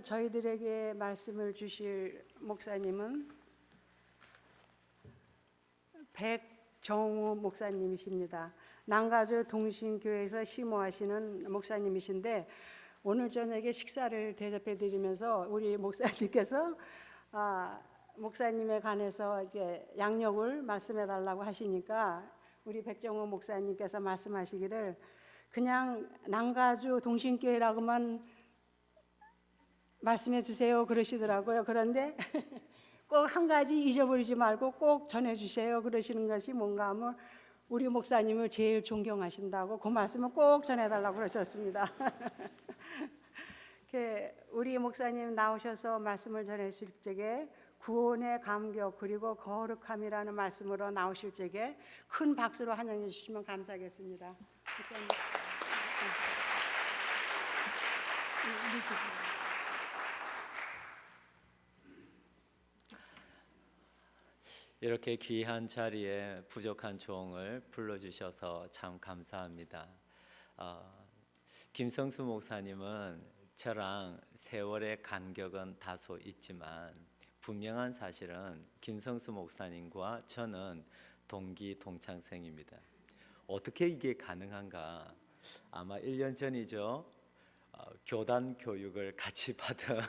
오늘 저희들에게 말씀을 주실 목사님은 백정우 목사님이십니다. 남가주 동신교회에서 시모하시는 목사님이신데 오늘 저녁에 식사를 대접해 드리면서 우리 목사님께서 목사님에 관해서 이제 양력을 말씀해 달라고 하시니까 우리 백정우 목사님께서 말씀하시기를 그냥 남가주 동신교회라고만 말씀해 주세요 그러시더라고요. 그런데 꼭 한 가지 잊어버리지 말고 꼭 전해 주세요 그러시는 것이 뭔가 하면 우리 목사님을 제일 존경하신다고 그 말씀을 꼭 전해달라고 그러셨습니다. 우리 목사님 나오셔서 말씀을 전하실 적에 구원의 감격 그리고 거룩함이라는 말씀으로 나오실 적에 큰 박수로 환영해 주시면 감사하겠습니다. 이렇게 귀한 자리에 부족한 종을 불러주셔서 참 감사합니다. 김성수 목사님은 저랑 세월의 간격은 다소 있지만 분명한 사실은 김성수 목사님과 저는 동기 동창생입니다. 어떻게 이게 가능한가? 아마 1년 전이죠. 교단 교육을 같이 받은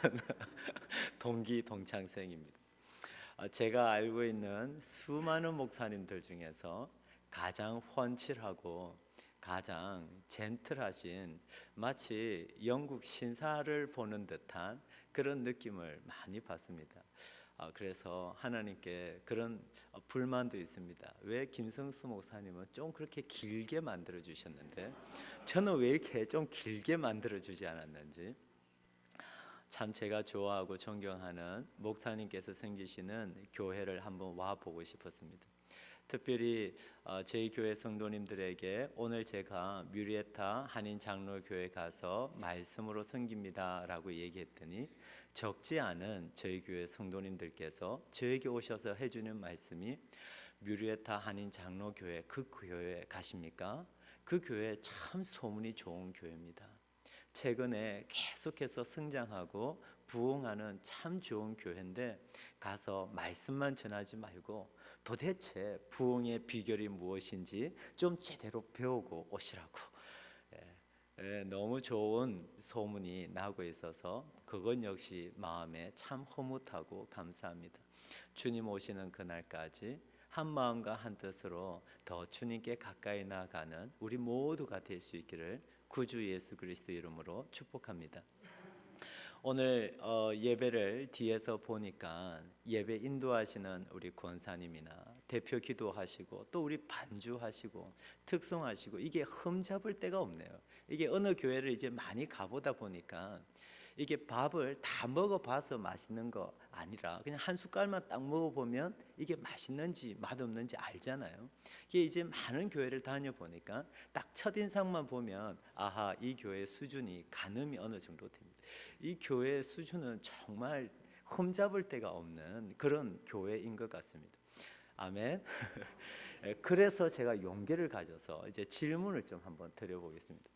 동기 동창생입니다. 제가 알고 있는 수많은 목사님들 중에서 가장 훤칠하고 가장 젠틀하신 마치 영국 신사를 보는 듯한 그런 느낌을 많이 받습니다. 그래서 하나님께 그런 불만도 있습니다. 왜 김성수 목사님은 좀 그렇게 길게 만들어 주셨는데 저는 왜 이렇게 좀 길게 만들어 주지 않았는지 참 제가 좋아하고 존경하는 목사님께서 섬기시는 교회를 한번 와보고 싶었습니다. 특별히 저희 교회 성도님들에게 오늘 제가 뮤리에타 한인장로교회 가서 말씀으로 섬깁니다 라고 얘기했더니 적지 않은 저희 교회 성도님들께서 저에게 오셔서 해주는 말씀이 뮤리에타 한인장로교회 그 교회에 가십니까? 그 교회 참 소문이 좋은 교회입니다. 최근에 계속해서 성장하고 부흥하는 참 좋은 교회인데 가서 말씀만 전하지 말고 도대체 부흥의 비결이 무엇인지 좀 제대로 배우고 오시라고 너무 좋은 소문이 나고 있어서 그건 역시 마음에 참 흐뭇하고 감사합니다. 주님 오시는 그날까지 한 마음과 한 뜻으로 더 주님께 가까이 나아가는 우리 모두가 될 수 있기를 구주 예수 그리스도 이름으로 축복합니다. 오늘 예배를 뒤에서 보니까 예배 인도하시는 우리 권사님이나 대표 기도하시고 또 우리 반주하시고 특송하시고 이게 흠잡을 데가 없네요. 이게 어느 교회를 이제 많이 가보다 보니까 이게 밥을 다 먹어봐서 맛있는 거 아니라 그냥 한 숟갈만 딱 먹어보면 이게 맛있는지 맛없는지 알잖아요. 이게 이제 많은 교회를 다녀보니까 딱 첫인상만 보면 아하 이 교회 수준이 가늠이 어느 정도 됩니다. 이 교회의 수준은 정말 흠잡을 데가 없는 그런 교회인 것 같습니다. 아멘. 그래서 제가 용기를 가져서 이제 질문을 좀 한번 드려보겠습니다.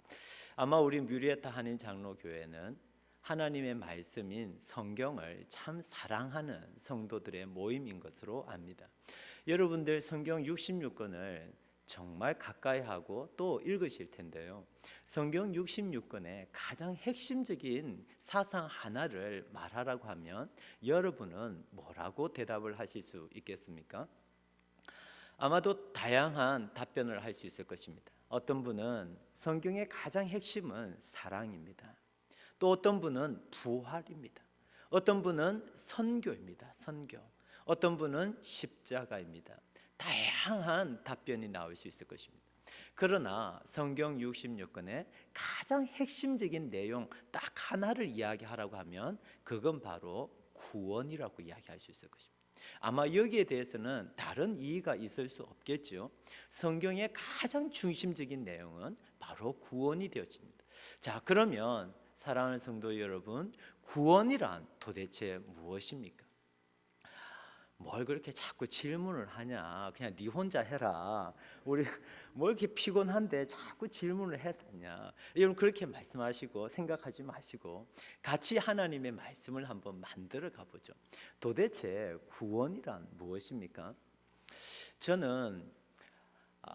아마 우리 뮤리에타 한인 장로교회는 하나님의 말씀인 성경을 참 사랑하는 성도들의 모임인 것으로 압니다. 여러분들 성경 66권을 정말 가까이 하고 또 읽으실 텐데요. 성경 66권의 가장 핵심적인 사상 하나를 말하라고 하면 여러분은 뭐라고 대답을 하실 수 있겠습니까? 아마도 다양한 답변을 할 수 있을 것입니다. 어떤 분은 성경의 가장 핵심은 사랑입니다. 또 어떤 분은 부활입니다. 어떤 분은 선교입니다. 선교. 어떤 분은 십자가입니다. 다양한 답변이 나올 수 있을 것입니다. 그러나 성경 66권의 가장 핵심적인 내용 딱 하나를 이야기하라고 하면 그건 바로 구원이라고 이야기할 수 있을 것입니다. 아마 여기에 대해서는 다른 이의가 있을 수 없겠죠. 성경의 가장 중심적인 내용은 바로 구원이 되어집니다. 자, 그러면 사랑하는 성도 여러분, 구원이란 도대체 무엇입니까? 뭘 그렇게 자꾸 질문을 하냐? 그냥 네 혼자 해라. 우리 뭐 이렇게 피곤한데 자꾸 질문을 해야 여러분 그렇게 말씀하시고 생각하지 마시고 같이 하나님의 말씀을 한번 만들어 가보죠. 도대체 구원이란 무엇입니까? 저는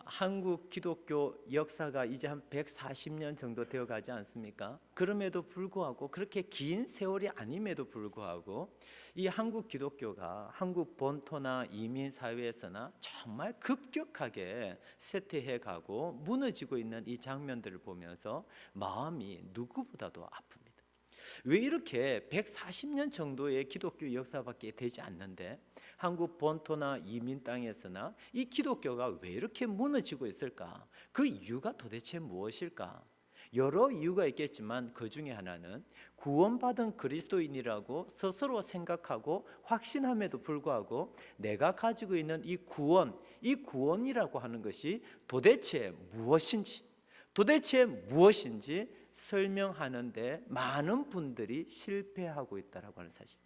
한국 기독교 역사가 이제 한 140년 정도 되어 가지 않습니까? 그럼에도 불구하고 그렇게 긴 세월이 아님에도 불구하고 이 한국 기독교가 한국 본토나 이민 사회에서나 정말 급격하게 쇠퇴해 가고 무너지고 있는 이 장면들을 보면서 마음이 누구보다도 아픕니다. 왜 이렇게 140년 정도의 기독교 역사밖에 되지 않는데 한국 본토나 이민 땅에서나 이 기독교가 왜 이렇게 무너지고 있을까? 그 이유가 도대체 무엇일까? 여러 이유가 있겠지만 그 중에 하나는 구원받은 그리스도인이라고 스스로 생각하고 확신함에도 불구하고 내가 가지고 있는 이 구원이라고 하는 것이 도대체 무엇인지 설명하는데 많은 분들이 실패하고 있다고 하는 사실.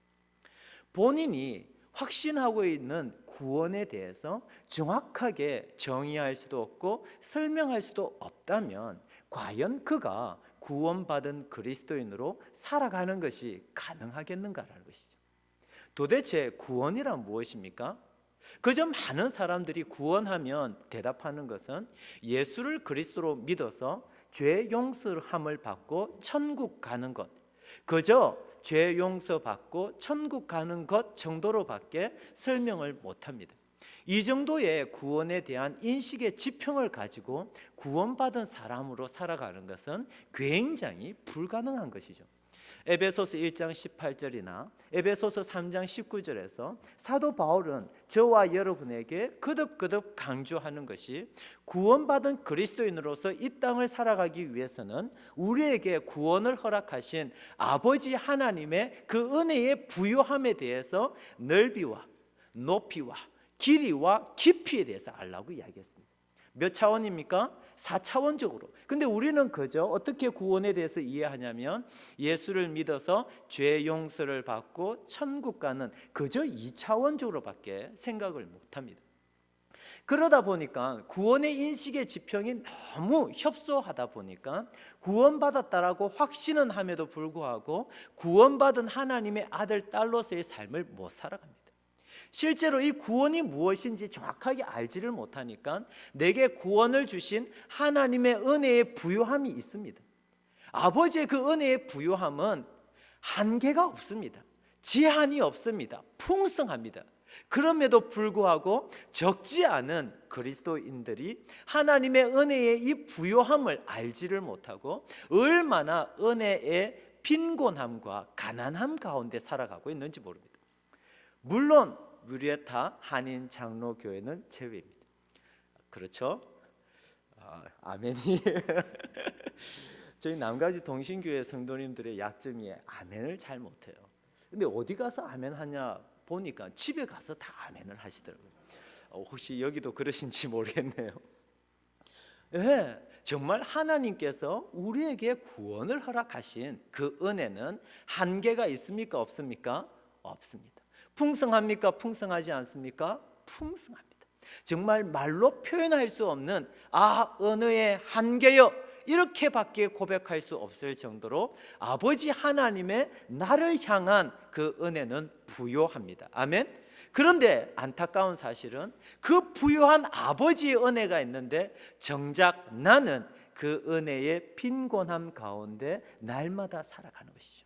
본인이 확신하고 있는 구원에 대해서 정확하게 정의할 수도 없고 설명할 수도 없다면 과연 그가 구원받은 그리스도인으로 살아가는 것이 가능하겠는가라는 것이죠. 도대체 구원이란 무엇입니까? 그저 많은 사람들이 구원하면 대답하는 것은 예수를 그리스도로 믿어서 죄 용서함을 받고 천국 가는 것, 그저 죄 용서받고 천국 가는 것 정도로밖에 설명을 못합니다. 이 정도의 구원에 대한 인식의 지평을 가지고 구원받은 사람으로 살아가는 것은 굉장히 불가능한 것이죠. 에베소서 1장 18절이나 에베소서 3장 19절에서 사도 바울은 저와 여러분에게 거듭거듭 강조하는 것이 구원받은 그리스도인으로서 이 땅을 살아가기 위해서는 우리에게 구원을 허락하신 아버지 하나님의 그 은혜의 부요함에 대해서 넓이와 높이와 길이와 깊이에 대해서 알라고 이야기했습니다. 몇 차원입니까? 4차원적으로. 근데 우리는 그저 어떻게 구원에 대해서 이해하냐면 예수를 믿어서 죄 용서를 받고 천국 가는 그저 2차원적으로밖에 생각을 못합니다. 그러다 보니까 구원의 인식의 지평이 너무 협소하다 보니까 구원받았다라고 확신은 함에도 불구하고 구원받은 하나님의 아들, 딸로서의 삶을 못 살아갑니다. 실제로 이 구원이 무엇인지 정확하게 알지를 못하니까 내게 구원을 주신 하나님의 은혜의 부요함이 있습니다. 아버지의 그 은혜의 부요함은 한계가 없습니다. 제한이 없습니다. 풍성합니다. 그럼에도 불구하고 적지 않은 그리스도인들이 하나님의 은혜의 이 부요함을 알지를 못하고 얼마나 은혜의 빈곤함과 가난함 가운데 살아가고 있는지 모릅니다. 물론 뮤리에타 한인 장로교회는 제외입니다. 그렇죠? 아멘이 저희 남가지 동신교회 성도님들의 약점이 아멘을 잘 못해요. 근데 어디 가서 아멘 하냐 보니까 집에 가서 다 아멘을 하시더라고요. 혹시 여기도 그러신지 모르겠네요. 네, 정말 하나님께서 우리에게 구원을 허락하신 그 은혜는 한계가 있습니까? 없습니까? 없습니다. 풍성합니까? 풍성하지 않습니까? 풍성합니다. 정말 말로 표현할 수 없는 은혜의 한계여 이렇게밖에 고백할 수 없을 정도로 아버지 하나님의 나를 향한 그 은혜는 부요합니다. 아멘. 그런데 안타까운 사실은 그 부요한 아버지의 은혜가 있는데 정작 나는 그 은혜의 빈곤함 가운데 날마다 살아가는 것이죠.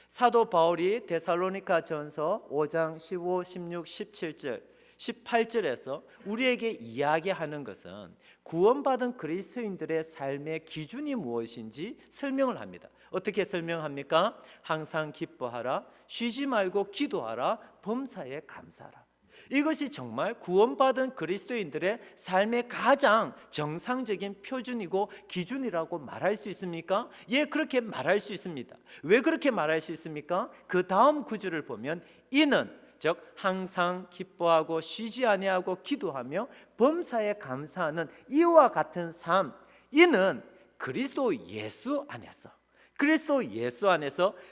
사도 바울이 데살로니가 전서 5장 15, 16, 17절 18절에서 우리에게 이야기하는 것은 구원받은 그리스도인들의 삶의 기준이 무엇인지 설명을 합니다. 어떻게 설명합니까? 항상 기뻐하라, 쉬지 말고 기도하라, 범사에 감사하라. 이것이 정말 구원받은 그리스도인들의 삶의 가장 정상적인 표준이고 기준이라고 말할 수 있습니까? 예, 그렇게 말할 수 있습니다. 왜 그렇게 말할 수 있습니까? 그 다음 구절을 보면 이는 즉 항상 기뻐하고 쉬지 아니하고 기도하며 범사에 감사하는 이와 같은 삶, 이는 그리스도 예수 안에서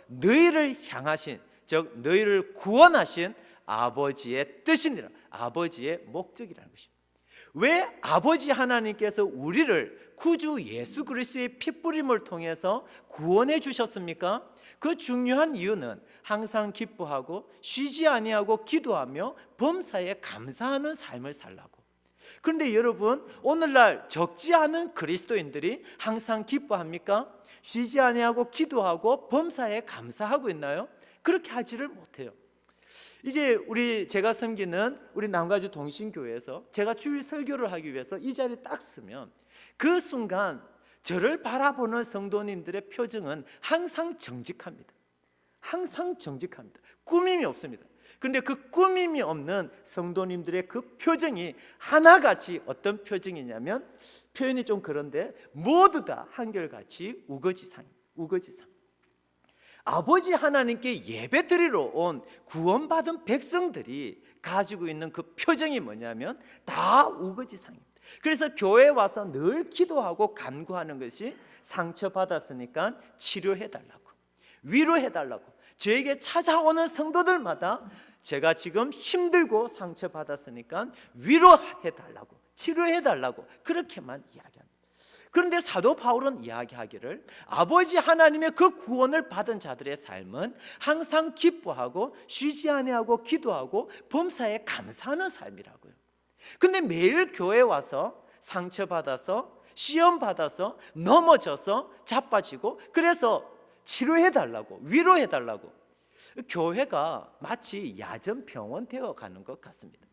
너희를 향하신, 즉 너희를 구원하신 아버지의 뜻이니라. 아버지의 목적이라는 것입니다. 왜 아버지 하나님께서 우리를 구주 예수 그리스도의 피뿌림을 통해서 구원해 주셨습니까? 그 중요한 이유는 항상 기뻐하고 쉬지 아니하고 기도하며 범사에 감사하는 삶을 살라고. 그런데 여러분, 오늘날 적지 않은 그리스도인들이 항상 기뻐합니까? 쉬지 아니하고 기도하고 범사에 감사하고 있나요? 그렇게 하지를 못해요. 이제 제가 섬기는 우리 남가주 동신교회에서 제가 주일 설교를 하기 위해서 이 자리에 딱 서면 그 순간 저를 바라보는 성도님들의 표정은 항상 정직합니다. 항상 정직합니다. 꾸밈이 없습니다. 그런데 그 꾸밈이 없는 성도님들의 그 표정이 하나같이 어떤 표정이냐면, 표현이 좀 그런데 모두 다 한결같이 우거지상입니다. 우거지상. 아버지 하나님께 예배 드리러 온 구원받은 백성들이 가지고 있는 그 표정이 뭐냐면 다 우거지상입니다. 그래서 교회에 와서 늘 기도하고 간구하는 것이 상처받았으니까 치료해달라고, 위로해달라고, 저에게 찾아오는 성도들마다 제가 지금 힘들고 상처받았으니까 위로해달라고, 치료해달라고 그렇게만 이야기합니다. 그런데 사도 바울은 이야기하기를 아버지 하나님의 그 구원을 받은 자들의 삶은 항상 기뻐하고 쉬지 아니하고 기도하고 범사에 감사하는 삶이라고요. 근데 매일 교회에 와서 상처받아서 시험받아서 넘어져서 자빠지고 그래서 치료해달라고, 위로해달라고, 교회가 마치 야전병원 되어가는 것 같습니다.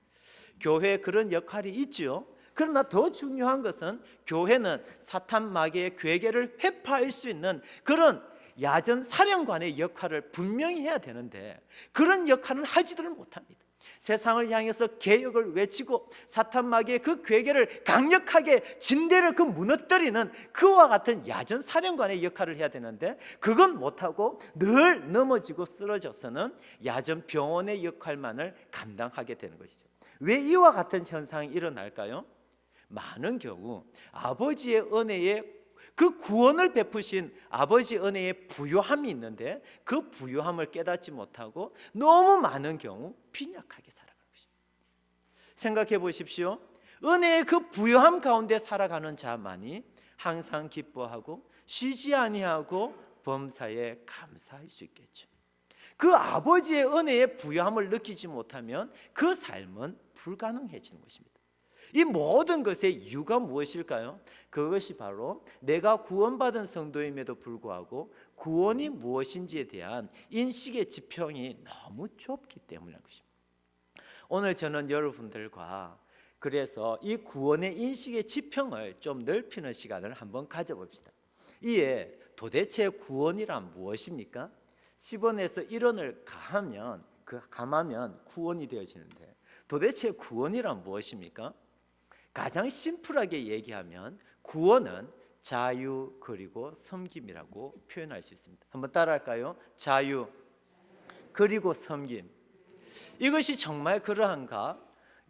교회에 그런 역할이 있죠. 그러나 더 중요한 것은 교회는 사탄 마귀의 괴계를 회파할 수 있는 그런 야전 사령관의 역할을 분명히 해야 되는데 그런 역할은 하지를 못합니다. 세상을 향해서 개혁을 외치고 사탄 마귀의 그 괴계를 강력하게 진대를 무너뜨리는 그와 같은 야전 사령관의 역할을 해야 되는데 그건 못하고 늘 넘어지고 쓰러져서는 야전 병원의 역할만을 감당하게 되는 것이죠. 왜 이와 같은 현상이 일어날까요? 많은 경우 아버지의 은혜에 그 구원을 베푸신 아버지 은혜의 부요함이 있는데 그 부요함을 깨닫지 못하고 너무 많은 경우 빈약하게 살아가는 것입니다. 생각해 보십시오. 은혜의 그 부요함 가운데 살아가는 자만이 항상 기뻐하고 쉬지 아니하고 범사에 감사할 수 있겠죠. 그 아버지의 은혜의 부요함을 느끼지 못하면 그 삶은 불가능해지는 것입니다. 이 모든 것의 이유가 무엇일까요? 그것이 바로 내가 구원받은 성도임에도 불구하고 구원이 무엇인지에 대한 인식의 지평이 너무 좁기 때문인 것입니다. 오늘 저는 여러분들과 그래서 이 구원의 인식의 지평을 좀 넓히는 시간을 한번 가져봅시다. 이에 도대체 구원이란 무엇입니까? 10원에서 1원을 감하면 구원이 되어지는데 도대체 구원이란 무엇입니까? 가장 심플하게 얘기하면 구원은 자유 그리고 섬김이라고 표현할 수 있습니다. 한번 따라할까요? 자유 그리고 섬김. 이것이 정말 그러한가?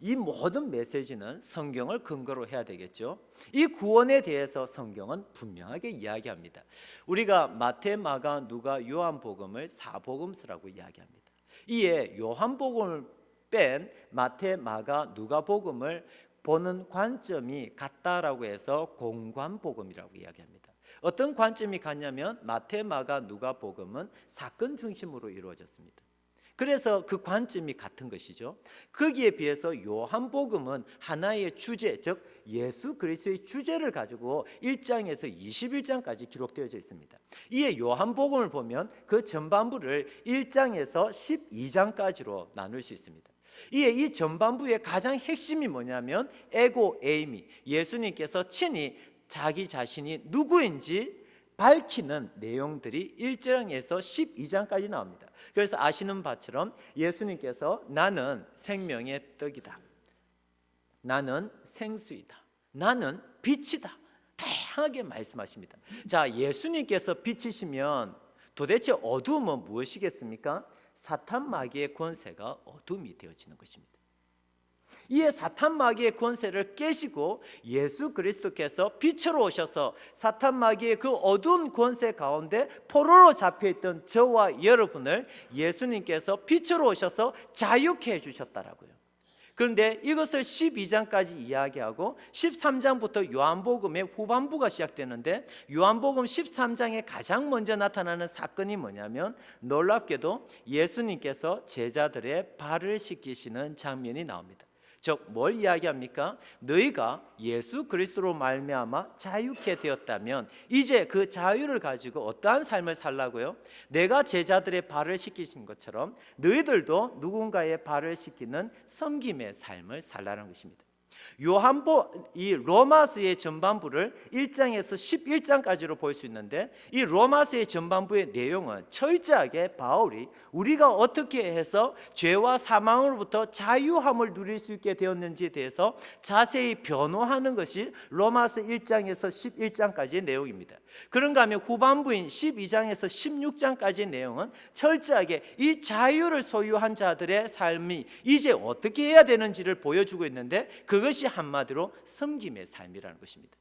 이 모든 메시지는 성경을 근거로 해야 되겠죠. 이 구원에 대해서 성경은 분명하게 이야기합니다. 우리가 마태, 마가, 누가, 요한복음을 사복음서라고 이야기합니다. 이에 요한복음을 뺀 마태, 마가, 누가복음을 보는 관점이 같다라고 해서 공관복음이라고 이야기합니다. 어떤 관점이 같냐면 마태, 마가, 누가복음은 사건 중심으로 이루어졌습니다. 그래서 그 관점이 같은 것이죠. 거기에 비해서 요한복음은 하나의 주제, 즉 예수 그리스도의 주제를 가지고 1장에서 21장까지 기록되어져 있습니다. 이에 요한복음을 보면 그 전반부를 1장에서 12장까지로 나눌 수 있습니다. 이에 이 전반부의 가장 핵심이 뭐냐면 에고 에이미, 예수님께서 친히 자기 자신이 누구인지 밝히는 내용들이 1장에서 12장까지 나옵니다. 그래서 아시는 바처럼 예수님께서 나는 생명의 떡이다, 나는 생수이다, 나는 빛이다, 다양하게 말씀하십니다. 자, 예수님께서 빛이시면 도대체 어두움은 무엇이겠습니까? 사탄 마귀의 권세가 어둠이 되어지는 것입니다. 이에 사탄 마귀의 권세를 깨시고 예수 그리스도께서 빛으로 오셔서 사탄 마귀의 그 어두운 권세 가운데 포로로 잡혀있던 저와 여러분을 예수님께서 빛으로 오셔서 자유케 해주셨다라고요. 그런데 이것을 12장까지 이야기하고 13장부터 요한복음의 후반부가 시작되는데, 요한복음 13장에 가장 먼저 나타나는 사건이 뭐냐면, 놀랍게도 예수님께서 제자들의 발을 씻기시는 장면이 나옵니다. 즉 뭘 이야기합니까? 너희가 예수 그리스도로 말미암아 자유케 되었다면 이제 그 자유를 가지고 어떠한 삶을 살라고요? 내가 제자들의 발을 씻기신 것처럼 너희들도 누군가의 발을 씻기는 섬김의 삶을 살라는 것입니다. 이 로마서의 전반부를 1장에서 11장까지로 볼 수 있는데, 이 로마서의 전반부의 내용은 철저하게 바울이 우리가 어떻게 해서 죄와 사망으로부터 자유함을 누릴 수 있게 되었는지에 대해서 자세히 변호하는 것이 로마서 1장에서 11장까지의 내용입니다. 그런가 하면 후반부인 12장에서 16장까지의 내용은 철저하게 이 자유를 소유한 자들의 삶이 이제 어떻게 해야 되는지를 보여주고 있는데, 그것이 한마디로 섬김의 삶이라는 것입니다.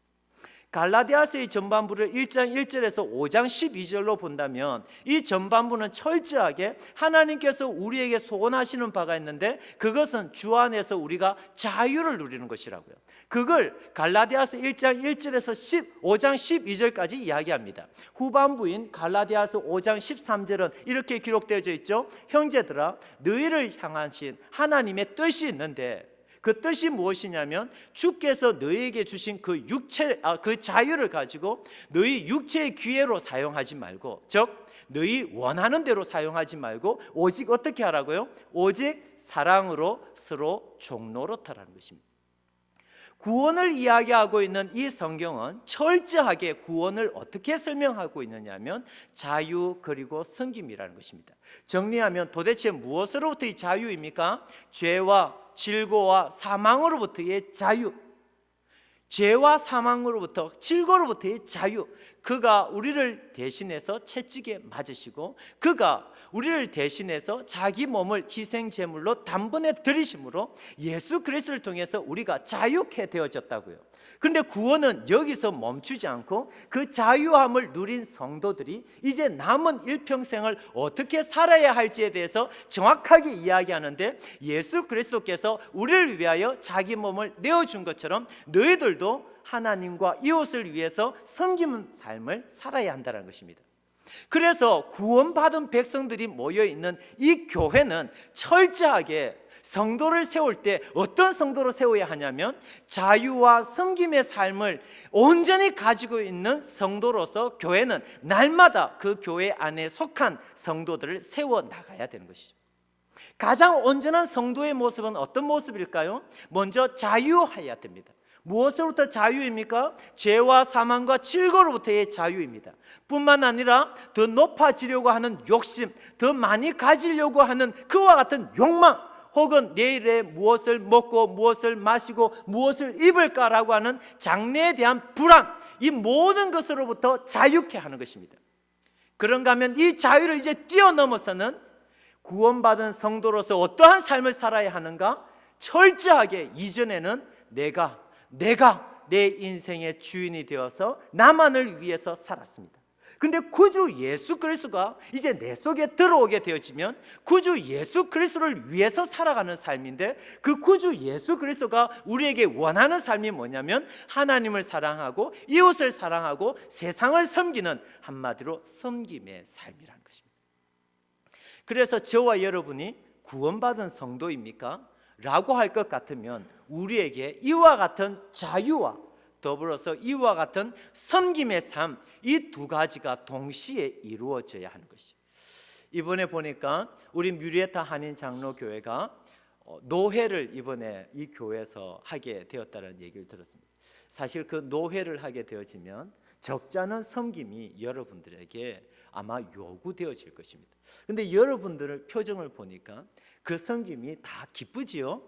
갈라디아서의 전반부를 1장 1절에서 5장 12절로 본다면, 이 전반부는 철저하게 하나님께서 우리에게 소원하시는 바가 있는데, 그것은 주 안에서 우리가 자유를 누리는 것이라고요. 그걸 갈라디아서 1장 1절에서 5장 12절까지 이야기합니다. 후반부인 갈라디아서 5장 13절은 이렇게 기록되어져 있죠. 형제들아, 너희를 향하신 하나님의 뜻이 있는데, 그 뜻이 무엇이냐면, 주께서 너희에게 주신 그 자유를 가지고 너희 육체의 기회로 사용하지 말고, 즉 너희 원하는 대로 사용하지 말고 오직 어떻게 하라고요? 오직 사랑으로 서로 종노릇하라는 것입니다. 구원을 이야기하고 있는 이 성경은 철저하게 구원을 어떻게 설명하고 있느냐면 자유 그리고 섬김이라는 것입니다. 정리하면 도대체 무엇으로부터의 자유입니까? 죄와 질고와 사망으로부터의 자유, 죄와 사망으로부터 질고로부터의 자유. 그가 우리를 대신해서 채찍에 맞으시고, 그가 우리를 대신해서 자기 몸을 희생제물로 단번에 드리심으로 예수 그리스도를 통해서 우리가 자유케 되어졌다고요. 그런데 구원은 여기서 멈추지 않고 그 자유함을 누린 성도들이 이제 남은 일평생을 어떻게 살아야 할지에 대해서 정확하게 이야기하는데, 예수 그리스도께서 우리를 위하여 자기 몸을 내어준 것처럼 너희들도 하나님과 이웃을 위해서 섬기는 삶을 살아야 한다는 것입니다. 그래서 구원받은 백성들이 모여있는 이 교회는 철저하게 성도를 세울 때 어떤 성도로 세워야 하냐면, 자유와 섬김의 삶을 온전히 가지고 있는 성도로서 교회는 날마다 그 교회 안에 속한 성도들을 세워나가야 되는 것이죠. 가장 온전한 성도의 모습은 어떤 모습일까요? 먼저 자유해야 됩니다. 무엇으로부터 자유입니까? 죄와 사망과 질고로부터의 자유입니다. 뿐만 아니라 더 높아지려고 하는 욕심, 더 많이 가지려고 하는 그와 같은 욕망, 혹은 내일에 무엇을 먹고 무엇을 마시고 무엇을 입을까라고 하는 장래에 대한 불안, 이 모든 것으로부터 자유케 하는 것입니다. 그런가 하면 이 자유를 이제 뛰어넘어서는 구원받은 성도로서 어떠한 삶을 살아야 하는가? 철저하게 이전에는 내가 내 인생의 주인이 되어서 나만을 위해서 살았습니다. 근데 구주 예수 그리스도가 이제 내 속에 들어오게 되어지면 구주 예수 그리스도를 위해서 살아가는 삶인데, 그 구주 예수 그리스도가 우리에게 원하는 삶이 뭐냐면 하나님을 사랑하고 이웃을 사랑하고 세상을 섬기는, 한마디로 섬김의 삶이라는 것입니다. 그래서 저와 여러분이 구원받은 성도입니까? 라고 할 것 같으면 우리에게 이와 같은 자유와 더불어서 이와 같은 섬김의 삶, 이 두 가지가 동시에 이루어져야 하는 것이죠. 이번에 보니까 우리 뮤리에타 한인 장로교회가 노회를 이번에 이 교회에서 하게 되었다는 얘기를 들었습니다. 사실 그 노회를 하게 되어지면 적지 않은 섬김이 여러분들에게 아마 요구되어질 것입니다. 근데 여러분들의 표정을 보니까 그 섬김이 다 기쁘지요?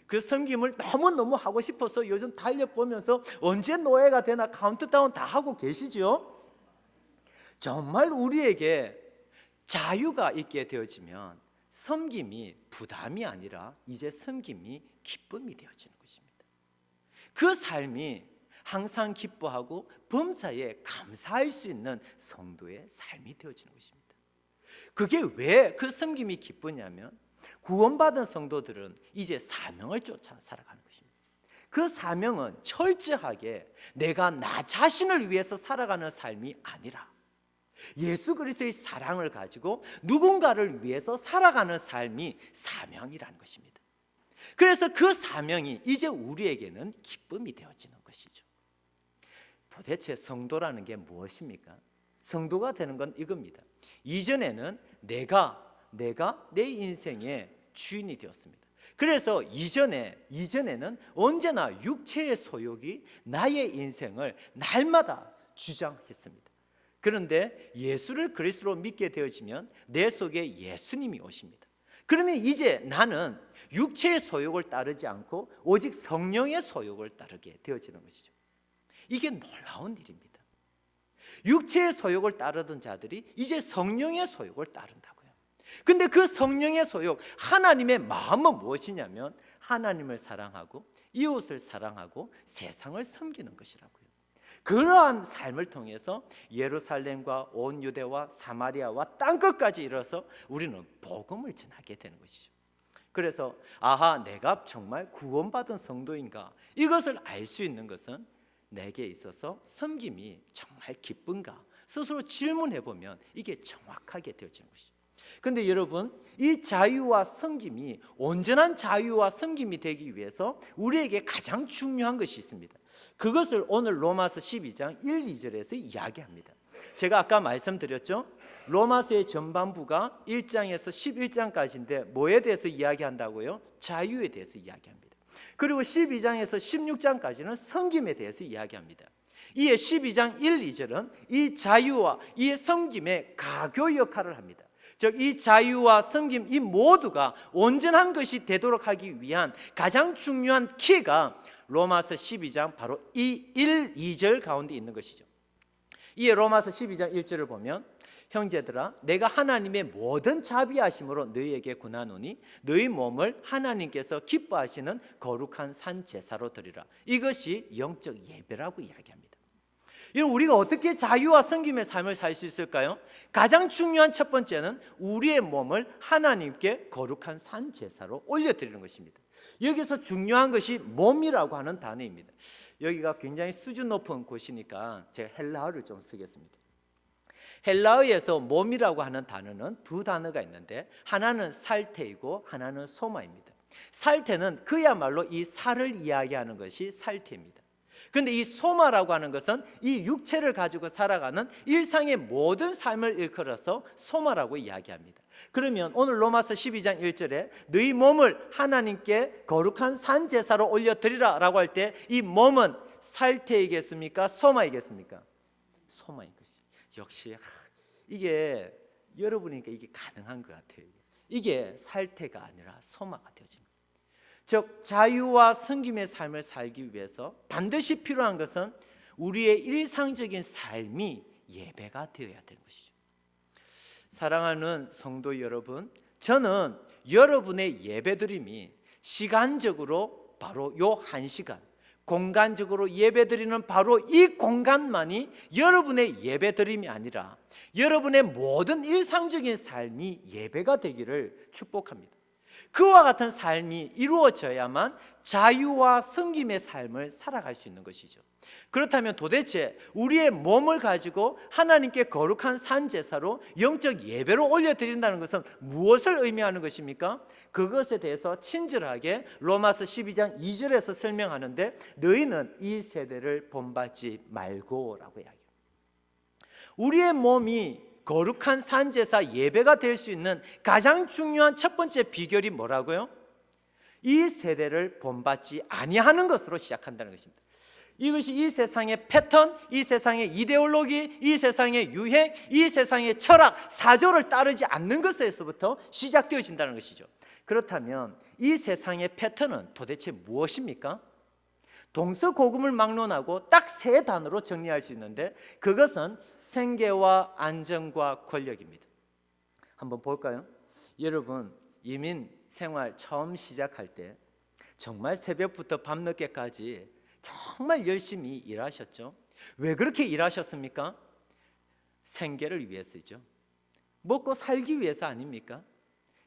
그 섬김을 너무너무 하고 싶어서 요즘 달려보면서 언제 노예가 되나 카운트다운 다 하고 계시죠? 정말 우리에게 자유가 있게 되어지면 섬김이 부담이 아니라 이제 섬김이 기쁨이 되어지는 것입니다. 그 삶이 항상 기뻐하고 범사에 감사할 수 있는 성도의 삶이 되어지는 것입니다. 그게 왜 그 섬김이 기쁘냐면 구원받은 성도들은 이제 사명을 쫓아 살아가는 것입니다. 그 사명은 철저하게 내가 나 자신을 위해서 살아가는 삶이 아니라 예수 그리스도의 사랑을 가지고 누군가를 위해서 살아가는 삶이 사명이라는 것입니다. 그래서 그 사명이 이제 우리에게는 기쁨이 되어지는 것이죠. 도대체 성도라는 게 무엇입니까? 성도가 되는 건 이겁니다. 이전에는 내가 내 인생의 주인이 되었습니다. 그래서 이전에는 언제나 육체의 소욕이 나의 인생을 날마다 주장했습니다. 그런데 예수를 그리스도로 믿게 되어지면 내 속에 예수님이 오십니다. 그러면 이제 나는 육체의 소욕을 따르지 않고 오직 성령의 소욕을 따르게 되어지는 것이죠. 이게 놀라운 일입니다. 육체의 소욕을 따르던 자들이 이제 성령의 소욕을 따른다고요. 근데 그 성령의 소욕, 하나님의 마음은 무엇이냐면 하나님을 사랑하고 이웃을 사랑하고 세상을 섬기는 것이라고요. 그러한 삶을 통해서 예루살렘과 온 유대와 사마리아와 땅끝까지 이르러서 우리는 복음을 전하게 되는 것이죠. 그래서 아하, 내가 정말 구원받은 성도인가, 이것을 알 수 있는 것은 내게 있어서 섬김이 정말 기쁜가 스스로 질문해 보면 이게 정확하게 되어지는 것이죠. 그런데 여러분, 이 자유와 섬김이 온전한 자유와 섬김이 되기 위해서 우리에게 가장 중요한 것이 있습니다. 그것을 오늘 로마서 12장 1, 2절에서 이야기합니다. 제가 아까 말씀드렸죠. 로마서의 전반부가 1장에서 11장까지인데 뭐에 대해서 이야기한다고요? 자유에 대해서 이야기합니다. 그리고 12장에서 16장까지는 섬김에 대해서 이야기합니다. 이에 12장 1, 2절은 이 자유와 이 섬김의 가교 역할을 합니다. 즉 이 자유와 섬김 이 모두가 온전한 것이 되도록 하기 위한 가장 중요한 키가 로마서 12장 바로 이 1, 2절 가운데 있는 것이죠. 이에 로마서 12장 1절을 보면 형제들아 내가 하나님의 모든 자비하심으로 너희에게 권하노니 너희 몸을 하나님께서 기뻐하시는 거룩한 산 제사로 드리라. 이것이 영적 예배라고 이야기합니다. 여러분, 우리가 어떻게 자유와 섬김의 삶을 살 수 있을까요? 가장 중요한 첫 번째는 우리의 몸을 하나님께 거룩한 산 제사로 올려드리는 것입니다. 여기서 중요한 것이 몸이라고 하는 단어입니다. 여기가 굉장히 수준 높은 곳이니까 제가 헬라어를 좀 쓰겠습니다. 헬라어에서 몸이라고 하는 단어는 두 단어가 있는데 하나는 살테이고 하나는 소마입니다. 살테는 그야말로 이 살을 이야기하는 것이 살테입니다. 그런데 이 소마라고 하는 것은 이 육체를 가지고 살아가는 일상의 모든 삶을 일컬어서 소마라고 이야기합니다. 그러면 오늘 로마서 12장 1절에 너희 몸을 하나님께 거룩한 산 제사로 올려드리라 라고 할 때 이 몸은 살테이겠습니까? 소마이겠습니까? 소마인 것이죠. 역시 이게 여러분이니까 이게 가능한 것 같아요. 이게 살테가 아니라 소마가 되어집니다. 즉 자유와 섬김의 삶을 살기 위해서 반드시 필요한 것은 우리의 일상적인 삶이 예배가 되어야 되는 것이죠. 사랑하는 성도 여러분, 저는 여러분의 예배드림이 시간적으로 바로 요 1시간, 공간적으로 예배드리는 바로 이 공간만이 여러분의 예배드림이 아니라 여러분의 모든 일상적인 삶이 예배가 되기를 축복합니다. 그와 같은 삶이 이루어져야만 자유와 섬김의 삶을 살아갈 수 있는 것이죠. 그렇다면 도대체 우리의 몸을 가지고 하나님께 거룩한 산 제사로 영적 예배로 올려드린다는 것은 무엇을 의미하는 것입니까? 그것에 대해서 친절하게 로마서 12장 2절에서 설명하는데 너희는 이 세대를 본받지 말고 라고 이야기합니다. 우리의 몸이 거룩한 산제사 예배가 될 수 있는 가장 중요한 첫 번째 비결이 뭐라고요? 이 세대를 본받지 아니하는 것으로 시작한다는 것입니다. 이것이 이 세상의 패턴, 이 세상의 이데올로기, 이 세상의 유행, 이 세상의 철학, 사조를 따르지 않는 것에서부터 시작되어진다는 것이죠. 그렇다면 이 세상의 패턴은 도대체 무엇입니까? 동서고금을 막론하고 딱 세 단어로 정리할 수 있는데 그것은 생계와 안정과 권력입니다. 한번 볼까요? 여러분, 이민 생활 처음 시작할 때 정말 새벽부터 밤늦게까지 정말 열심히 일하셨죠? 왜 그렇게 일하셨습니까? 생계를 위해서죠. 먹고 살기 위해서 아닙니까?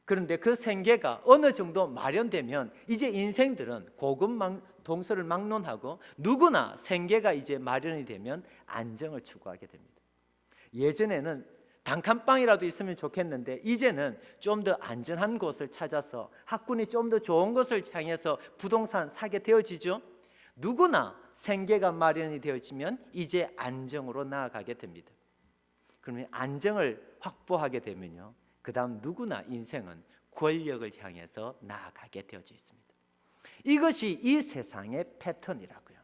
그런데 그 생계가 어느 정도 마련되면 이제 인생들은 고군동서를 막론하고 누구나 생계가 이제 마련이 되면 안정을 추구하게 됩니다. 예전에는 단칸방이라도 있으면 좋겠는데 이제는 좀 더 안전한 곳을 찾아서 학군이 좀 더 좋은 곳을 향해서 부동산 사게 되어지죠. 누구나 생계가 마련이 되어지면 이제 안정으로 나아가게 됩니다. 그러면 안정을 확보하게 되면요, 그 다음 누구나 인생은 권력을 향해서 나아가게 되어져 있습니다. 이것이 이 세상의 패턴이라고요.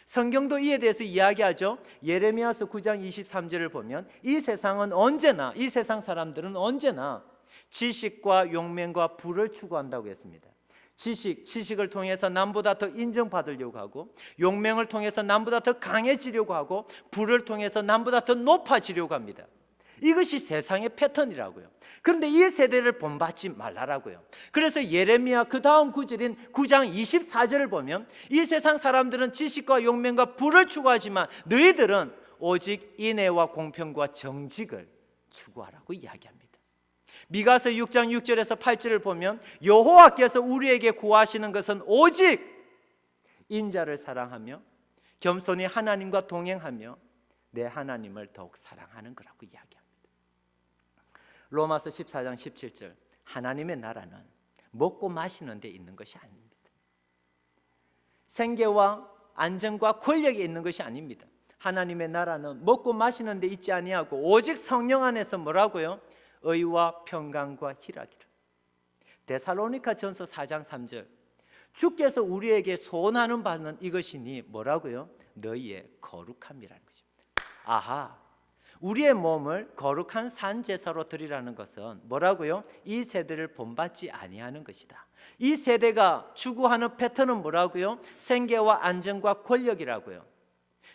성경도 이에 대해서 이야기하죠. 예레미야서 9장 23절을 보면 이 세상은 언제나, 이 세상 사람들은 언제나 지식과 용맹과 부를 추구한다고 했습니다. 지식을 통해서 남보다 더 인정받으려고 하고, 용맹을 통해서 남보다 더 강해지려고 하고, 부를 통해서 남보다 더 높아지려고 합니다. 이것이 세상의 패턴이라고요. 그런데 이 세대를 본받지 말라라고요. 그래서 예레미야 그 다음 구절인 9장 24절을 보면 이 세상 사람들은 지식과 용맹과 부를 추구하지만 너희들은 오직 인애와 공평과 정직을 추구하라고 이야기합니다. 미가서 6장 6절에서 8절을 보면 여호와께서 우리에게 구하시는 것은 오직 인자를 사랑하며 겸손히 하나님과 동행하며 내 하나님을 더욱 사랑하는 거라고 이야기합니다. 로마서 14장 17절, 하나님의 나라는 먹고 마시는 데 있는 것이 아닙니다. 생계와 안정과 권력에 있는 것이 아닙니다. 하나님의 나라는 먹고 마시는 데 있지 아니하고 오직 성령 안에서 뭐라고요? 의와 평강과 희락이라. 데살로니가전서 4장 3절, 주께서 우리에게 소원하는 바는 이것이니 뭐라고요? 너희의 거룩함이라는 것입니다. 아하, 우리의 몸을 거룩한 산 제사로 드리라는 것은 뭐라고요? 이 세대를 본받지 아니하는 것이다. 이 세대가 추구하는 패턴은 뭐라고요? 생계와 안정과 권력이라고요.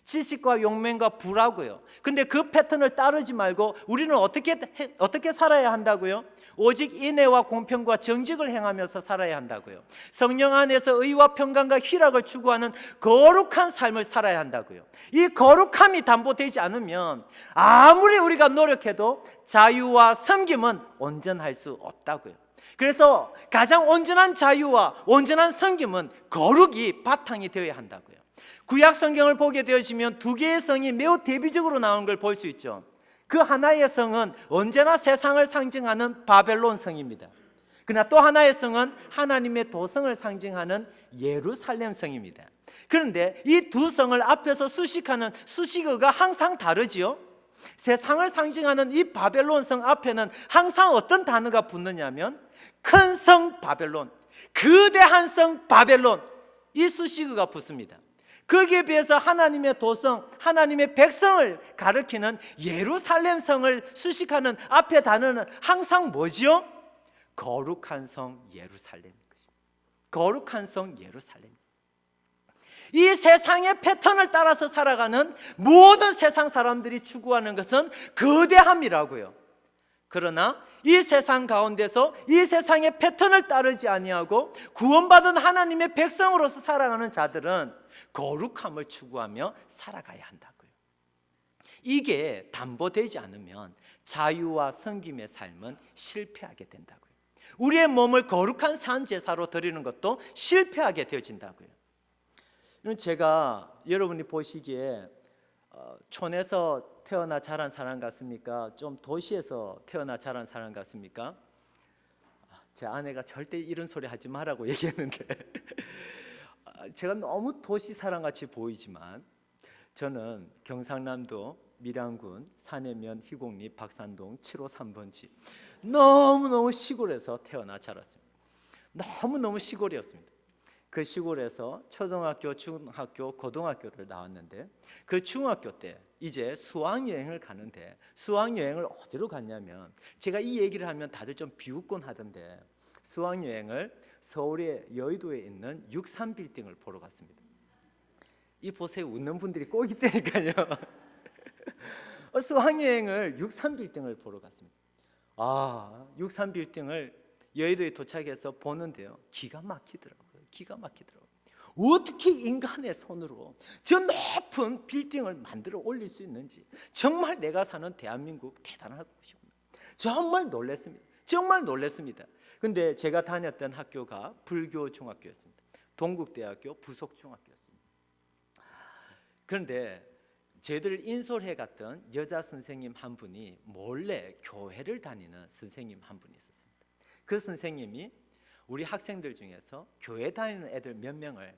지식과 용맹과 부라고요. 근데 그 패턴을 따르지 말고 우리는 어떻게 살아야 한다고요? 오직 인애와 공평과 정직을 행하면서 살아야 한다고요. 성령 안에서 의와 평강과 희락을 추구하는 거룩한 삶을 살아야 한다고요. 이 거룩함이 담보되지 않으면 아무리 우리가 노력해도 자유와 섬김은 온전할 수 없다고요. 그래서 가장 온전한 자유와 온전한 섬김은 거룩이 바탕이 되어야 한다고요. 구약 성경을 보게 되어지면 두 개의 성이 매우 대비적으로 나오는 걸 볼 수 있죠. 그 하나의 성은 언제나 세상을 상징하는 바벨론 성입니다. 그러나 또 하나의 성은 하나님의 도성을 상징하는 예루살렘 성입니다. 그런데 이 두 성을 앞에서 수식하는 수식어가 항상 다르지요. 세상을 상징하는 이 바벨론 성 앞에는 항상 어떤 단어가 붙느냐면 큰 성 바벨론, 거대한 성 바벨론, 이 수식어가 붙습니다. 거기에 비해서 하나님의 도성, 하나님의 백성을 가리키는 예루살렘 성을 수식하는 앞에 단어는 항상 뭐지요? 거룩한 성 예루살렘인 것입니다. 거룩한 성 예루살렘. 이 세상의 패턴을 따라서 살아가는 모든 세상 사람들이 추구하는 것은 거대함이라고요. 그러나 이 세상 가운데서 이 세상의 패턴을 따르지 아니하고 구원받은 하나님의 백성으로서 살아가는 자들은 거룩함을 추구하며 살아가야 한다고요. 이게 담보되지 않으면 자유와 섬김의 삶은 실패하게 된다고요. 우리의 몸을 거룩한 산 제사로 드리는 것도 실패하게 되어진다고요. 제가 여러분이 보시기에 촌에서 태어나 자란 사람 같습니까? 좀 도시에서 태어나 자란 사람 같습니까? 제 아내가 절대 이런 소리 하지 말라고 얘기했는데 제가 너무 도시 사람같이 보이지만 저는 경상남도 밀양군 산해면 희곡리 박산동 7호 3번지 너무너무 시골에서 태어나 자랐습니다. 너무너무 시골이었습니다. 그 시골에서 초등학교, 중학교, 고등학교를 나왔는데 그 중학교 때 이제 수학여행을 가는데 수학여행을 어디로 갔냐면 제가 이 얘기를 하면 다들 좀 비웃곤 하던데 수학여행을 서울의 여의도에 있는 63빌딩을 보러 갔습니다. 이 보세요. 웃는 분들이 꼭 있다니까요. 수학여행을 63빌딩을 보러 갔습니다. 63 빌딩을 여의도에 도착해서 보는데요, 기가 막히더라고요. 기가 막히더라고요. 어떻게 인간의 손으로 저 높은 빌딩을 만들어 올릴 수 있는지 정말 내가 사는 대한민국 대단하고 싶습니다. 정말 놀랐습니다. 정말 놀랐습니다. 근데 제가 다녔던 학교가 불교 중학교였습니다. 동국대학교 부속중학교였습니다. 그런데 저희들 인솔해 갔던 여자 선생님 한 분이 몰래 교회를 다니는 선생님 한 분이 있었습니다. 그 선생님이 우리 학생들 중에서 교회 다니는 애들 몇 명을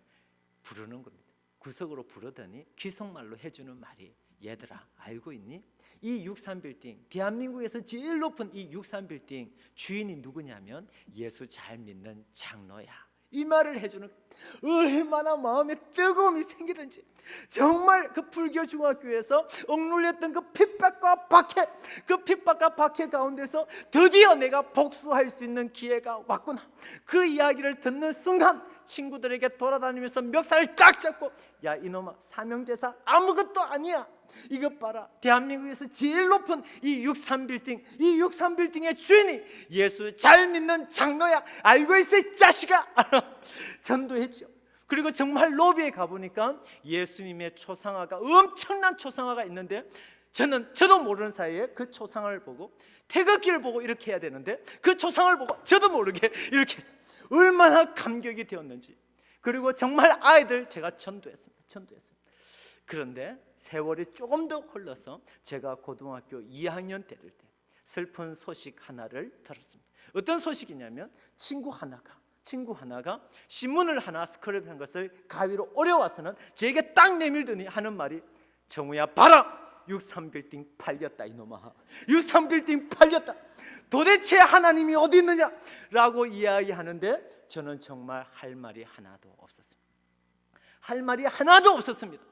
부르는 겁니다. 구석으로 부르더니 귀속말로 해주는 말이, 얘들아 알고 있니? 이 63 빌딩, 대한민국에서 제일 높은 이 63 빌딩 주인이 누구냐면 예수 잘 믿는 장로야. 이 말을 해주는, 얼마나 마음에 뜨거움이 생기든지. 정말 그 불교 중학교에서 억눌렸던 그 핍박과 박해 가운데서 드디어 내가 복수할 수 있는 기회가 왔구나. 그 이야기를 듣는 순간 친구들에게 돌아다니면서 멱살을 딱 잡고, 야 이놈아, 사명대사 아무것도 아니야. 이것 봐라, 대한민국에서 제일 높은 이 63 빌딩, 이 63 빌딩의 주인이 예수 잘 믿는 장로야. 알고 있어 이 자식아. 전도했죠. 그리고 정말 로비에 가보니까 예수님의 초상화가, 엄청난 초상화가 있는데, 저도 모르는 사이에 그 초상화를 보고, 태극기를 보고 이렇게 해야 되는데 그 초상을 보고 저도 모르게 이렇게 했어요. 얼마나 감격이 되었는지. 그리고 정말 아이들 제가 전도했습니다. 그런데 세월이 조금 더 흘러서 제가 고등학교 2학년 때 슬픈 소식 하나를 들었습니다. 어떤 소식이냐면 친구 하나가 신문을 하나 스크랩한 것을 가위로 오려와서는 저에게 딱 내밀더니 하는 말이, 정우야 봐라, 63 빌딩 팔렸다 이놈아. 63 빌딩 팔렸다. 도대체 하나님이 어디 있느냐? 라고 이야기하는데 저는 정말 할 말이 하나도 없었습니다.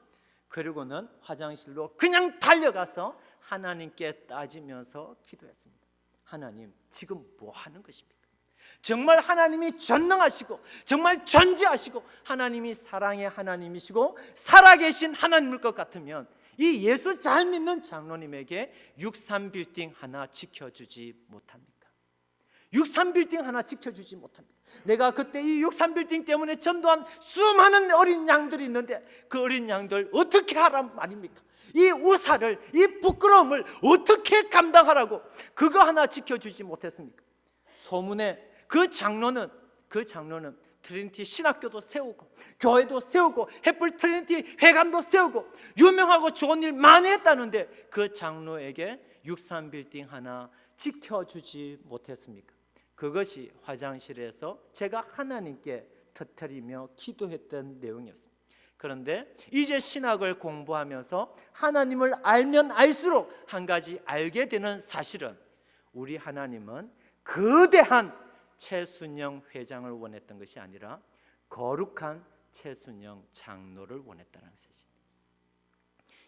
그리고는 화장실로 그냥 달려가서 하나님께 따지면서 기도했습니다. 하나님, 지금 뭐 하는 것입니까? 정말 하나님이 전능하시고 정말 존재하시고 하나님이 사랑의 하나님이시고 살아계신 하나님일 것 같으면 이 예수 잘 믿는 장로님에게 63 빌딩 하나 지켜주지 못합니까? 63 빌딩 하나 지켜주지 못합니까? 내가 그때 이 63 빌딩 때문에 전도한 수많은 어린 양들이 있는데 그 어린 양들 어떻게 하란 말입니까? 이 우사를, 이 부끄러움을 어떻게 감당하라고 그거 하나 지켜주지 못했습니까? 소문에 그 장로는 트리니티 신학교도 세우고 교회도 세우고 햇불 트리니티 회관도 세우고 유명하고 좋은 일 많이 했다는데 그 장로에게 63 빌딩 하나 지켜주지 못했습니까? 그것이 화장실에서 제가 하나님께 터뜨리며 기도했던 내용이었습니다. 그런데 이제 신학을 공부하면서 하나님을 알면 알수록 한 가지 알게 되는 사실은, 우리 하나님은 거대한 최순영 회장을 원했던 것이 아니라 거룩한 최순영 장로를 원했다는 사실입니다.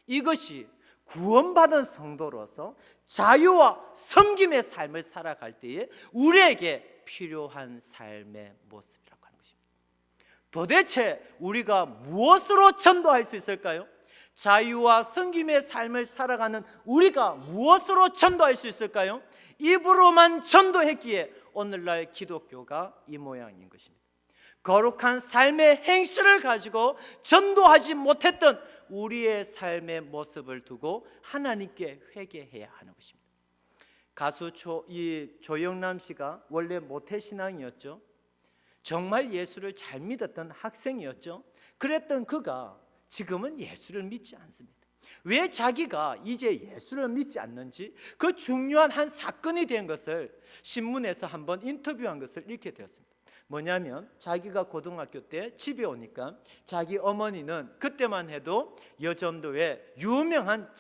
이것이 구원받은 성도로서 자유와 섬김의 삶을 살아갈 때에 우리에게 필요한 삶의 모습이라고 하는 것입니다. 도대체 우리가 무엇으로 전도할 수 있을까요? 자유와 섬김의 삶을 살아가는 우리가 무엇으로 전도할 수 있을까요? 입으로만 전도했기에 오늘날 기독교가 이 모양인 것입니다. 거룩한 삶의 행실을 가지고 전도하지 못했던 우리의 삶의 모습을 두고 하나님께 회개해야 하는 것입니다. 가수 조영남 씨가 원래 모태신앙이었죠. 정말 예수를 잘 믿었던 학생이었죠. 그랬던 그가 지금은 예수를 믿지 않습니다. 왜 자기가 이제 예수를 믿지 않는지 그 중요한 한 사건이 된 것을 신문에서 한번 인터뷰한 것을 읽게 되었습니다. 뭐냐면 자기가 고등학교 때 집에 오니까 자기 어머니는 그때만 해도 여전도의 유명한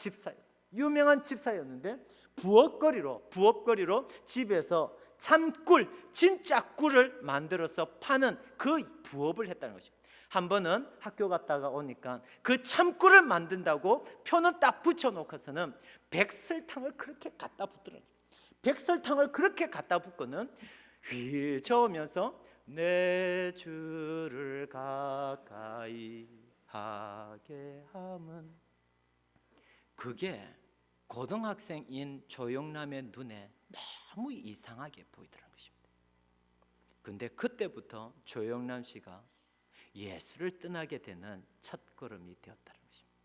집사였는데 부업거리로 집에서 참꿀, 진짜 꿀을 만들어서 파는 그 부업을 했다는 것입니다. 한 번은 학교 갔다가 오니까 그 참꿀을 만든다고 표는 딱 붙여놓고서는 백설탕을 그렇게 갖다 붓더라고요. 백설탕을 그렇게 갖다 붓고는 휘저으면서 내 주를 가까이 하게 함은, 그게 고등학생인 조영남의 눈에 너무 이상하게 보이더라는 것입니다. 근데 그때부터 조영남 씨가 예수를 떠나게 되는 첫걸음이 되었다는 것입니다.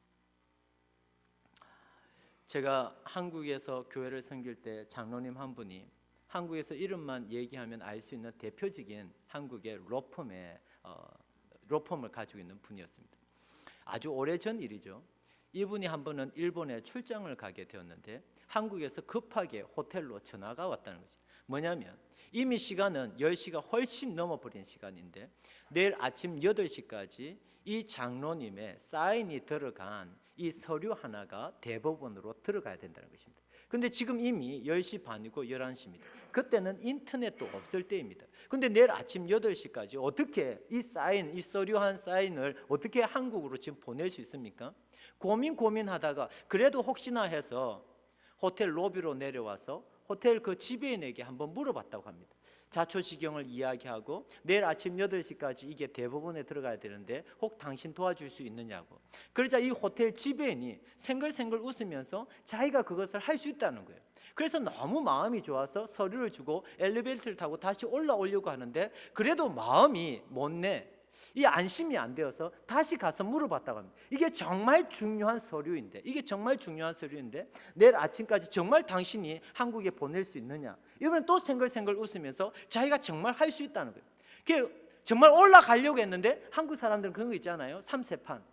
제가 한국에서 교회를 섬길 때 장로님 한 분이 한국에서 이름만 얘기하면 알 수 있는 대표적인 한국의 로펌을 가지고 있는 분이었습니다. 아주 오래전 일이죠. 이분이 한 번은 일본에 출장을 가게 되었는데 한국에서 급하게 호텔로 전화가 왔다는 것이 뭐냐면 이미 시간은 10시가 훨씬 넘어버린 시간인데 내일 아침 8시까지 이 장로님의 사인이 들어간 이 서류 하나가 대법원으로 들어가야 된다는 것입니다. 근데 지금 이미 10시 반이고 11시입니다. 그때는 인터넷도 없을 때입니다. 근데 내일 아침 8시까지 어떻게 이 서류한 사인을 어떻게 한국으로 지금 보낼 수 있습니까? 고민하다가 그래도 혹시나 해서 호텔 로비로 내려와서 호텔 그 지배인에게 한번 물어봤다고 합니다. 자초지경을 이야기하고 내일 아침 8시까지 이게 대법원에 들어가야 되는데 혹 당신 도와줄 수 있느냐고. 그러자 이 호텔 지배인이 생글생글 웃으면서 자기가 그것을 할 수 있다는 거예요. 그래서 너무 마음이 좋아서 서류를 주고 엘리베이터를 타고 다시 올라오려고 하는데 그래도 마음이 못내. 이 안심이 안 되어서 다시 가서 물어봤다고 합니다. 이게 정말 중요한 서류인데 내일 아침까지 정말 당신이 한국에 보낼 수 있느냐. 이번엔 또 생글생글 웃으면서 자기가 정말 할 수 있다는 거예요. 그게 정말 올라가려고 했는데 한국 사람들은 그런 거 있잖아요. 삼세판.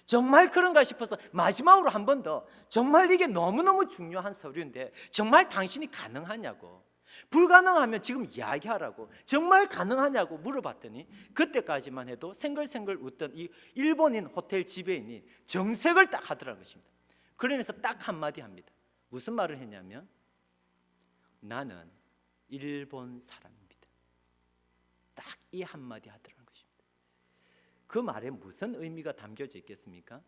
정말 그런가 싶어서 마지막으로 한 번 더 정말 이게 너무너무 중요한 서류인데 정말 당신이 가능하냐고. 불가능하면 지금 이야기하라고. 정말 가능하냐고 물어봤더니 그때까지만 해도 생글생글 웃던 이 일본인 호텔 지배인이 정색을 딱 하더라는 것입니다. 그러면서 딱 한마디 합니다. 무슨 말을 했냐면 나는 일본 사람입니다. 딱 이 한마디 하더라는 것입니다. 그 말에 무슨 의미가 담겨져 있겠습니까?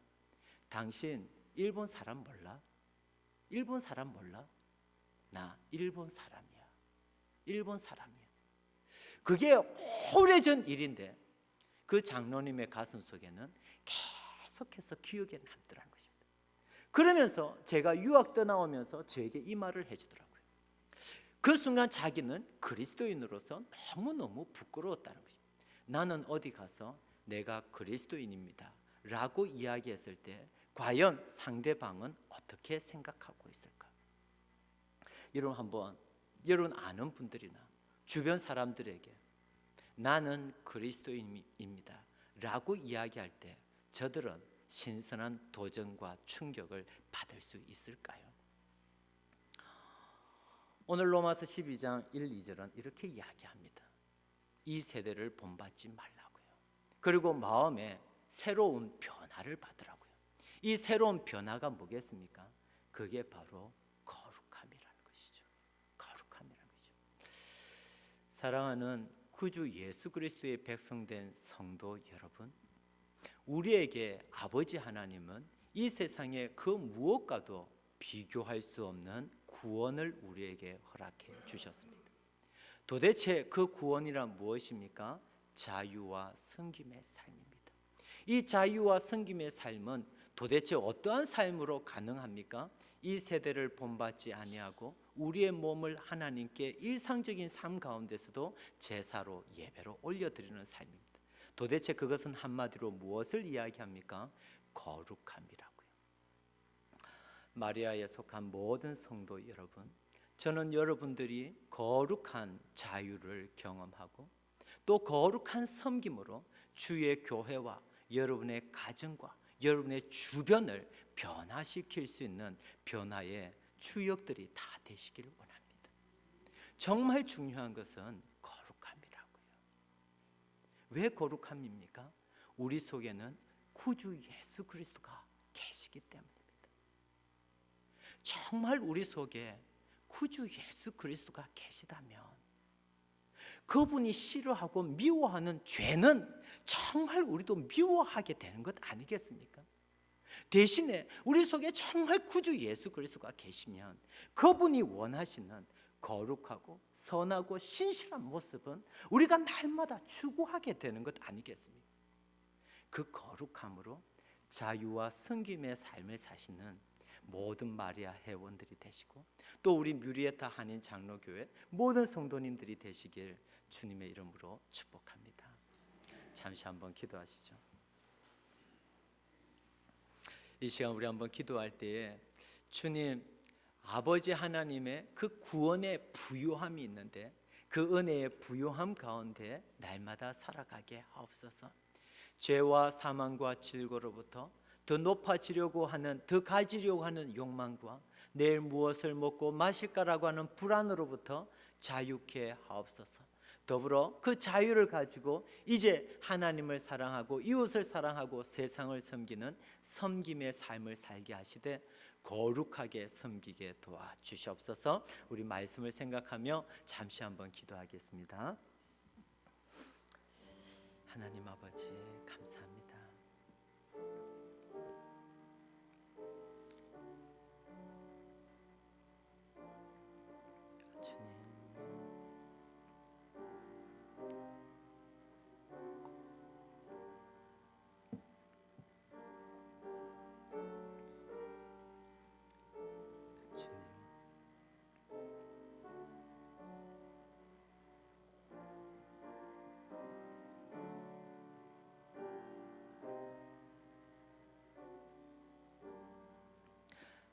당신 일본 사람 몰라? 일본 사람 몰라? 나 일본 사람이야. 일본 사람이야. 그게 오래전 일인데 그 장로님의 가슴 속에는 계속해서 기억에 남더라는 것입니다. 그러면서 제가 유학 떠나오면서 저에게 이 말을 해주더라고요. 그 순간 자기는 그리스도인으로서 너무너무 부끄러웠다는 것입니다. 나는 어디 가서 내가 그리스도인입니다 라고 이야기했을 때 과연 상대방은 어떻게 생각하고 있을까? 여러분 아는 분들이나 주변 사람들에게 나는 그리스도인입니다 라고 이야기할 때 저들은 신선한 도전과 충격을 받을 수 있을까요? 오늘 로마서 12장 1, 2절은 이렇게 이야기합니다. 이 세대를 본받지 말라고요. 그리고 마음에 새로운 변화를 받으라고요. 이 새로운 변화가 뭐겠습니까? 그게 바로 거룩함이라는 것이죠. 거룩함이라는 것이죠. 사랑하는 구주 예수 그리스도의 백성된 성도 여러분, 우리에게 아버지 하나님은 이 세상의 그 무엇과도 비교할 수 없는 구원을 우리에게 허락해 주셨습니다. 도대체 그 구원이란 무엇입니까? 자유와 섬김의 삶입니다. 이 자유와 섬김의 삶은 도대체 어떠한 삶으로 가능합니까? 이 세대를 본받지 아니하고 우리의 몸을 하나님께 일상적인 삶 가운데서도 제사로 예배로 올려드리는 삶입니다. 도대체 그것은 한마디로 무엇을 이야기합니까? 거룩함이라고요. 마리아에 속한 모든 성도 여러분, 저는 여러분들이 거룩한 자유를 경험하고 또 거룩한 섬김으로 주의 교회와 여러분의 가정과 여러분의 주변을 변화시킬 수 있는 변화의 주역들이 다 되시길 원합니다. 정말 중요한 것은 거룩함이라고요. 왜 거룩함입니까? 우리 속에는 구주 예수 그리스도가 계시기 때문입니다. 정말 우리 속에 구주 예수 그리스도가 계시다면 그분이 싫어하고 미워하는 죄는 정말 우리도 미워하게 되는 것 아니겠습니까? 대신에 우리 속에 정말 구주 예수 그리스도가 계시면 그분이 원하시는 거룩하고 선하고 신실한 모습은 우리가 날마다 추구하게 되는 것 아니겠습니까? 그 거룩함으로 자유와 섬김의 삶을 사시는 모든 마리아 회원들이 되시고 또 우리 뮤리에타 한인 장로교회 모든 성도님들이 되시길 주님의 이름으로 축복합니다. 잠시 한번 기도하시죠. 이 시간 우리 한번 기도할 때에 주님, 아버지 하나님의 그 구원의 부요함이 있는데 그 은혜의 부요함 가운데 날마다 살아가게 하옵소서. 죄와 사망과 질고로부터 더 높아지려고 하는, 더 가지려고 하는 욕망과 내일 무엇을 먹고 마실까라고 하는 불안으로부터 자유케 하옵소서. 더불어 그 자유를 가지고 이제 하나님을 사랑하고 이웃을 사랑하고 세상을 섬기는 섬김의 삶을 살게 하시되 거룩하게 섬기게 도와주시옵소서. 우리 말씀을 생각하며 잠시 한번 기도하겠습니다. 하나님 아버지 감사합니다. 주님,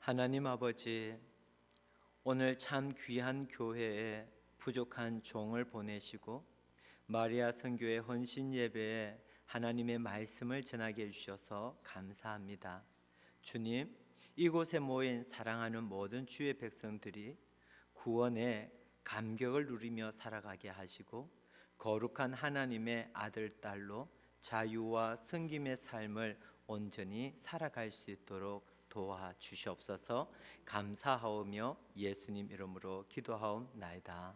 하나님 아버지, 오늘 참 귀한 교회에 부족한 종을 보내시고 마리아 선교의 헌신 예배에 하나님의 말씀을 전하게 해주셔서 감사합니다. 주님, 이곳에 모인 사랑하는 모든 주의 백성들이 구원의 감격을 누리며 살아가게 하시고 거룩한 하나님의 아들, 딸로 자유와 섬김의 삶을 온전히 살아갈 수 있도록 도와주시옵소서. 감사하오며 예수님 이름으로 기도하옵나이다.